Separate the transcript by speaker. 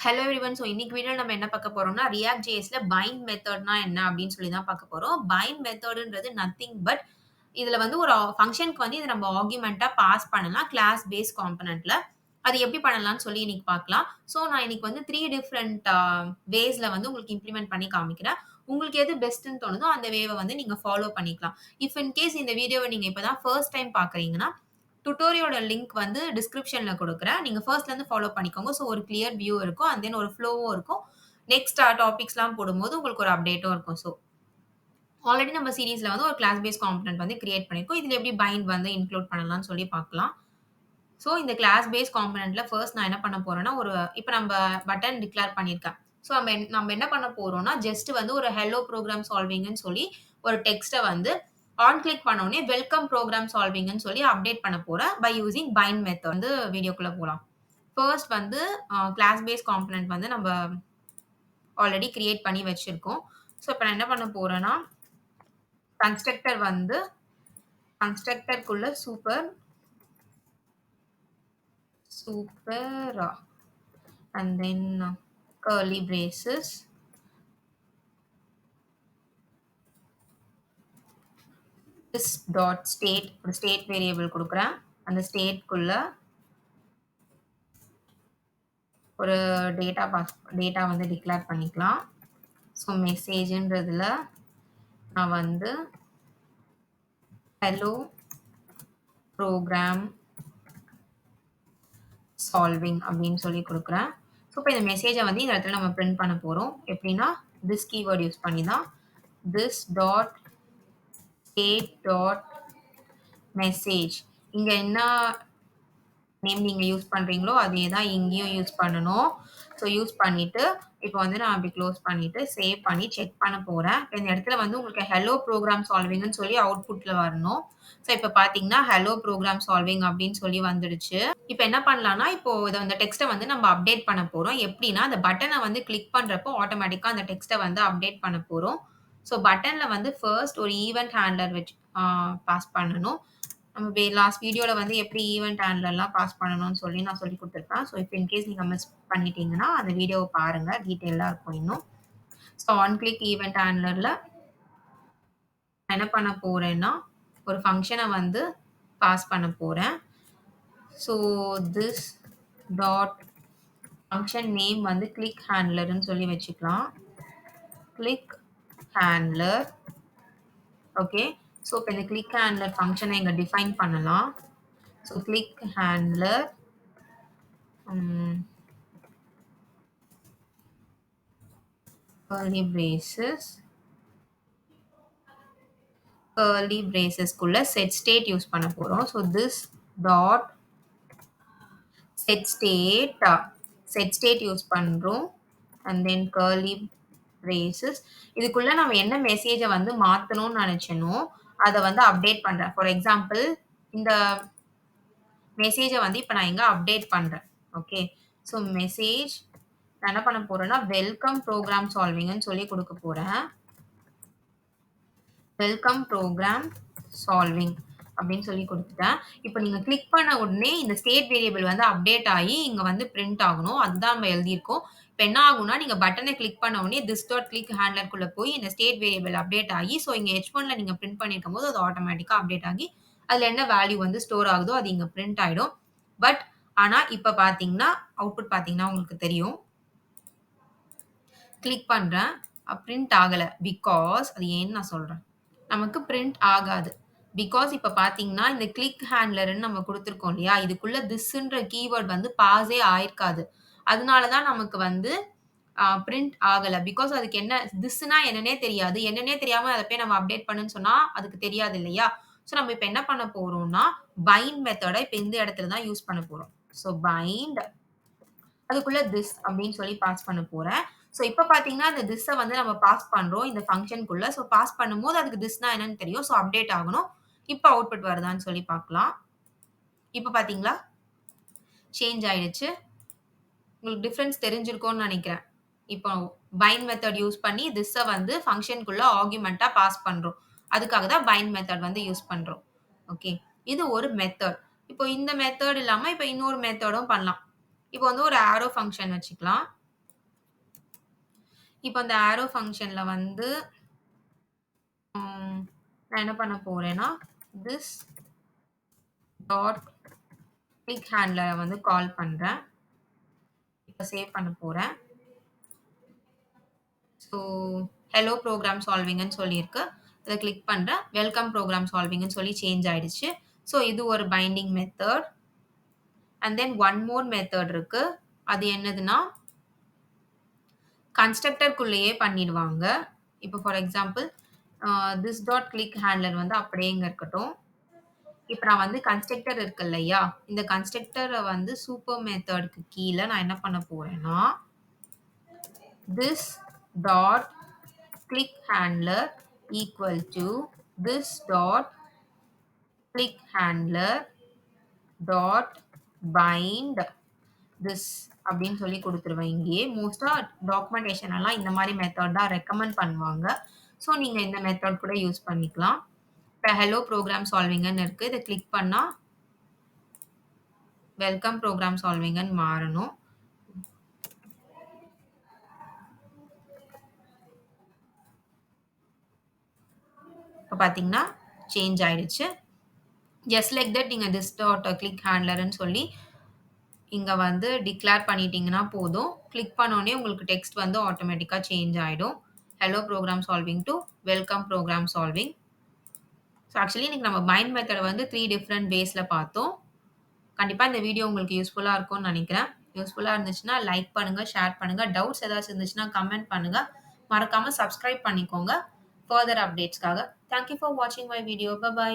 Speaker 1: Hello everyone. இன்னைக்கு வீடியோல நம்ம என்ன பார்க்க போறோம்னா, ReactJsல பைண்ட் மெத்தட்னா என்ன அப்படின்னு சொல்லி தான் பார்க்க போறோம். பைண்ட் மெத்தட்ன்றது நத்திங் பட் இதுல வந்து ஒரு ஃபங்ஷனுக்கு வந்து இத நம்ம ஆர்குமென்ட்டா பாஸ் பண்ணலாம் கிளாஸ் பேஸ் காம்போனன்ட்ல. அது எப்படி பண்ணலாம்னு சொல்லி இன்னைக்கு பார்க்கலாம். நான் இன்னைக்கு வந்து 3 டிஃபரண்ட் வேஸ்ல வந்து உங்களுக்கு இம்ப்ளிமெண்ட் பண்ணி காமிக்கிறேன். உங்களுக்கு எது பெஸ்ட்ன்னு தோணுதோ அந்த வேவ வந்து நீங்க ஃபாலோ பண்ணிக்கலாம். இஃப் இன் கேஸ் இந்த வீடியோவ நீங்க இப்ப தான் ஃபர்ஸ்ட் டைம் பார்க்குறீங்கன்னா, டுட்டோரியலோட லிங்க் வந்து டிஸ்கிரிப்ஷன்ல குடுக்குறேன். நீங்க ஃபர்ஸ்ட்லருந்து ஃபாலோ பண்ணிக்கோங்க. ஒரு கிளியர் வியூ இருக்கும். அண்ட் தென் ஒரு ஃப்ளோவும் இருக்கும். நெக்ஸ்ட் டாபிக்ஸ்லாம் போடும்போது உங்களுக்கு ஒரு அப்டேட்டும் இருக்கும். ஆல்ரெடி நம்ம சீரிஸ்ல வந்து ஒரு கிளாஸ் பேஸ் காம்போனன்ட் வந்து கிரியேட் பண்ணியிருக்கோம். இதுல எப்படி பைண்ட் வந்து இன்க்ளூட் பண்ணலாம்னு சொல்லி பார்க்கலாம். இந்த கிளாஸ் பேஸ் காம்போனன்ட்ல ஃபர்ஸ்ட் நான் என்ன பண்ண போறேன்னா, இப்ப நம்ப பட்டன் டிக்ளேர் பண்ணியிருக்கேன். நம்ம என்ன பண்ண போறோம்னா, ஜஸ்ட் வந்து ஒரு ஹெல்லோ ப்ரோகிராம் சால்விங்ன்னு சொல்லி ஒரு டெக்ஸ்ட்ட வந்து ஆன் கிளிக் பண்ண உடனே வெல்கம் ப்ரோகிராம் சால்விங்ன்னு சொல்லி அப்டேட் பண்ண போறேன். பை யூசிங் பைண்ட் மெத்தட் வந்து வீடியோக்குள்ள போலாம். ஃபர்ஸ்ட் வந்து கிளாஸ் பேஸ் காம்போனன்ட் வந்து நம்ப ஆல்ரெடி கிரியேட் பண்ணி வச்சிருக்கோம். இப்ப நான் என்ன பண்ண போறேன்னா, கன்ஸ்ட்ரக்டர் வந்து கன்ஸ்ட்ரக்டர்க்குள்ள super and then curly braces this dot state ஒரு state variable குடுக்குறேன். அந்த stateக்குள்ள ஒரு டேட்டா வந்து டிக்ளேர் பண்ணிக்கலாம். மெசேஜ்ன்றதுல நான் வந்து hello program solving அப்படின்னு சொல்லி குடுக்குறேன். இப்ப இந்த மெசேஜ வந்து இந்த இடத்துல நம்ம பிரிண்ட் பண்ண போறோம். எப்படின்னா, this keyword யூஸ் பண்ணி தான் this dot state dot message இங்க என்ன நேம் நீங்க யூஸ் பண்றீங்களோ, அதே தான் இங்கேயும் யூஸ் பண்ணணும். யூஸ் பண்ணிட்டு, இப்போ வந்து நான் அப்படி க்ளோஸ் பண்ணிட்டு, சேவ் பண்ணி செக் பண்ண போறேன். இந்த இடத்துல வந்து உங்களுக்கு ஹெல்லோ ப்ரோகிராம் சால்விங்ன்னு சொல்லி அவுட்புட்ல வரணும். இப்ப பார்த்தீங்கன்னா, ஹெல்லோ ப்ரோகிராம் சால்விங் அப்படின்னு சொல்லி வந்துடுச்சு. இப்ப என்ன பண்ணலாம்னா, இப்போ இந்த டெக்ஸ்ட்ட வந்து நம்ம அப்டேட் பண்ண போறோம். எப்படின்னா, அந்த பட்டன வந்து கிளிக் பண்றப்போ ஆட்டோமேட்டிக்கா அந்த டெக்ஸ்ட்ட வந்து அப்டேட் பண்ண போறோம். பட்டன்ல வந்து ஃபர்ஸ்ட் ஒரு ஈவென்ட் ஹேண்ட்லர் வச்சு பாஸ் பண்ணணும். நம்ம லாஸ்ட் வீடியோல வந்து எப்படி ஈவென்ட் ஹேண்ட்லர்லாம் பாஸ் பண்ணணும்னு சொல்லி நான் சொல்லிக் குடுத்துருப்பேன். இஃப் இன் கேஸ் நீங்க மிஸ் பண்ணிட்டீங்கன்னா, அந்த வீடியோவ பாருங்க. டீட்டெயிலா இருக்கும் இன்னும். ஆன் கிளிக் ஈவென்ட் ஹேண்ட்லர்ல என்ன பண்ண போறேன்னா, ஒரு ஃபங்ஷன வந்து பாஸ் பண்ண போறேன். திஸ் டாட் ஃபங்ஷன் நேம் வந்து கிளிக் ஹேண்ட்லர்ன்னு சொல்லி வச்சுக்கலாம். Click handler. ஓகே. இப்ப இந்த கிளிக் ஹேண்ட்லர் ஃபங்ஷன இங்க டிஃபைன் பண்ணலாம். Click handler curly bracesக்குள்ள set state use பண்ண போறோம். this dot set state use பண்றோம். and then curly braces இதுக்குள்ள நம்ம என்ன மெசேஜ வந்து மாத்தணும்னு நினைச்சனோ, அத வந்து அப்டேட் பண்றேன். ஃபார் எக்ஸாம்பிள் இந்த மெசேஜ வந்து இப்ப நான் இங்க அப்டேட் பண்றேன். ஓகே. மெசேஜ் நான் என்ன பண்ண போறேன்னா, வெல்கம் ப்ரோகிராம் சால்விங்ன்னு சொல்லி குடுக்க போறேன். வெல்கம் ப்ரோகிராம் சால்விங் அப்படின்னு சொல்லி குடுத்துட்டேன். இப்ப நீங்க கிளிக் பண்ண உடனே இந்த ஸ்டேட் வேரியபிள் வந்து அப்டேட் ஆயி இங்க வந்து பிரிண்ட் ஆகணும். அதுதான் நம்ம எழுதியிருக்கோம். இப்ப என்ன ஆகும்னா, நீங்க பட்டன கிளிக் பண்ண உடனே திஸ் டாட் கிளிக் ஹேண்ட்லர்க்குள்ள போய் இந்த ஸ்டேட் வேரியபிள் அப்டேட் ஆகி, இங்க H1ல நீங்க பிரிண்ட் பண்ணியிருக்கும்போது அது ஆட்டோமேட்டிக்கா அப்டேட் ஆகி, அதுல என்ன வேல்யூ வந்து ஸ்டோர் ஆகுதோ அது இங்க பிரிண்ட் ஆயிடும். ஆனா இப்ப பார்த்தீங்கன்னா, அவுட்புட் பார்த்தீங்கன்னா உங்களுக்கு தெரியும். கிளிக் பண்றேன். பிரிண்ட் ஆகல. பிகாஸ் அது ஏன்னு நான் சொல்றேன். நமக்கு பிரிண்ட் ஆகாது. பிகாஸ் இப்ப பார்த்தீங்கன்னா, இந்த கிளிக் ஹேண்ட்லர்ன்னு நம்ம குடுத்துருக்கோம் இல்லையா? இதுக்குள்ள திஸ்ன்ற கீவர்ட் வந்து பாஸே ஆயிருக்காது. அதனால தான் நமக்கு வந்து பிரிண்ட் ஆகல. பிகாஸ் அதுக்கு என்ன திஸ்னா என்னன்னே தெரியாது. என்னன்னே தெரியாம அத போய் நம்ம அப்டேட் பண்ணுன்னு சொன்னா, அதுக்கு தெரியாது இல்லையா? நம்ம இப்ப என்ன பண்ண போறோம்னா, பைண்ட் மெத்தட இப்ப இந்த இடத்துல தான் யூஸ் பண்ண போறோம். பைண்ட் அதுக்குள்ள திஸ் அப்படின்னு சொல்லி பாஸ் பண்ண போறேன். இப்ப பார்த்தீங்கன்னா, இந்த திஸ்ஸ வந்து நம்ம பாஸ் பண்றோம் இந்த ஃபங்ஷனுக்குள்ள. பாஸ் பண்ணும்போது அதுக்கு திஸ்னா என்னன்னு தெரியும். அப்டேட் ஆகணும். இப்ப அவுட்புட் வருதான்னு சொல்லி பார்க்கலாம். இப்ப பார்த்தீங்களா? சேஞ்ச் ஆயிடுச்சு. உங்களுக்கு டிஃபரன்ஸ் தெரிஞ்சிருக்கும்னு நெனைக்கிறேன். இப்போ பைண்ட் மெத்தட் யூஸ் பண்ணி திஸ்ஸ வந்து ஃபங்ஷனுக்குள்ள ஆர்குமென்ட்டா பாஸ் பண்றோம். அதுக்காக தான் பைண்ட் மெத்தட் வந்து யூஸ் பண்றோம். ஓகே. இது ஒரு மெத்தட். இப்போ இந்த மெத்தட் இல்லாம இப்ப இன்னொரு மெத்தடும் பண்ணலாம். இப்போ வந்து ஒரு ஆரோ ஃபங்ஷன் வச்சுக்கலாம். இப்ப அந்த ஆரோ ஃபங்ஷன்ல வந்து நான் என்ன பண்ண போறேன்னா, திஸ் டாட் கிளிக் ஹேண்ட்லர வந்து கால் பண்றேன். இப்ப சேவ் பண்ண போறேன். ஸோ ஹெல்லோ ப்ரோகிராம் சால்விங்ன்னு சொல்லியிருக்கு. இத கிளிக் பண்றேன். வெல்கம் ப்ரோகிராம் சால்விங்ன்னு சொல்லி சேஞ்ச் ஆயிடுச்சு. ஸோ இது ஒரு binding method. And then one more method இருக்கு. அது என்னதுன்னா, கன்ஸ்ட்ரக்டர்க்குள்ளேயே பண்ணிடுவாங்க. இப்போ for example this dot click handler வந்து அப்படியே இங்க இருக்கட்டும். இப்ப நான் வந்து கன்ஸ்ட்ரக்டர் இருக்கு இல்லையா? இந்த கன்ஸ்ட்ரக்டர வந்து சூப்பர் மெத்தட்க்கு கீழ நான் என்ன பண்ண போறேன்னா, this dot click handler equal to this dot click handler dot bind this அப்படின்னு சொல்லி குடுத்துருவேன் இங்கேயே. மோஸ்ட்டா டாக்குமெண்டேஷன் எல்லாம் இந்த மாரி மெத்தட் தான் ரெக்கமெண்ட் பண்ணுவாங்க. ஸோ நீங்க இந்த மெத்தட் கூட யூஸ் பண்ணிக்கலாம். இப்ப ஹெல்லோ ப்ரோகிராம் சால்விங்ன்னு இருக்கு. இத கிளிக் பண்ணா வெல்கம் ப்ரோகிராம் சால்விங்ன்னு மாறணும். இப்ப பார்த்தீங்கன்னா, சேஞ்ச் ஆயிடுச்சு. ஜஸ்ட் லைக் தட் நீங்க திஸ் டாட் கிளிக் ஹேண்ட்லர்ன்னு சொல்லி இங்க வந்து டிக்ளேர் பண்ணிட்டீங்கன்னா போதும். கிளிக் பண்ணோனே உங்களுக்கு டெக்ஸ்ட் வந்து ஆட்டோமேட்டிக்கா சேஞ்ச் ஆயிடும். Hello program solving to welcome program solving. So actually இன்னைக்கு நம்ம பைண்ட் மெத்தட வந்து 3 டிஃபரெண்ட் வேஸ்ல பார்த்தோம். கண்டிப்பா இந்த வீடியோ உங்களுக்கு யூஸ்ஃபுல்லா இருக்கும்னு நெனைக்கிறேன். யூஸ்ஃபுல்லா இருந்துச்சுன்னா லைக் பண்ணுங்க, ஷேர் பண்ணுங்க. டவுட்ஸ் ஏதாச்சும் இருந்துச்சுன்னா கமெண்ட் பண்ணுங்க. மறக்காம சப்ஸ்கிரைப் பண்ணிக்கோங்க. ஃபர்தர் அப்டேட்ஸ்க்காக. தேங்க் யூ ஃபார் வாட்சிங் மை வீடியோ. Bye by.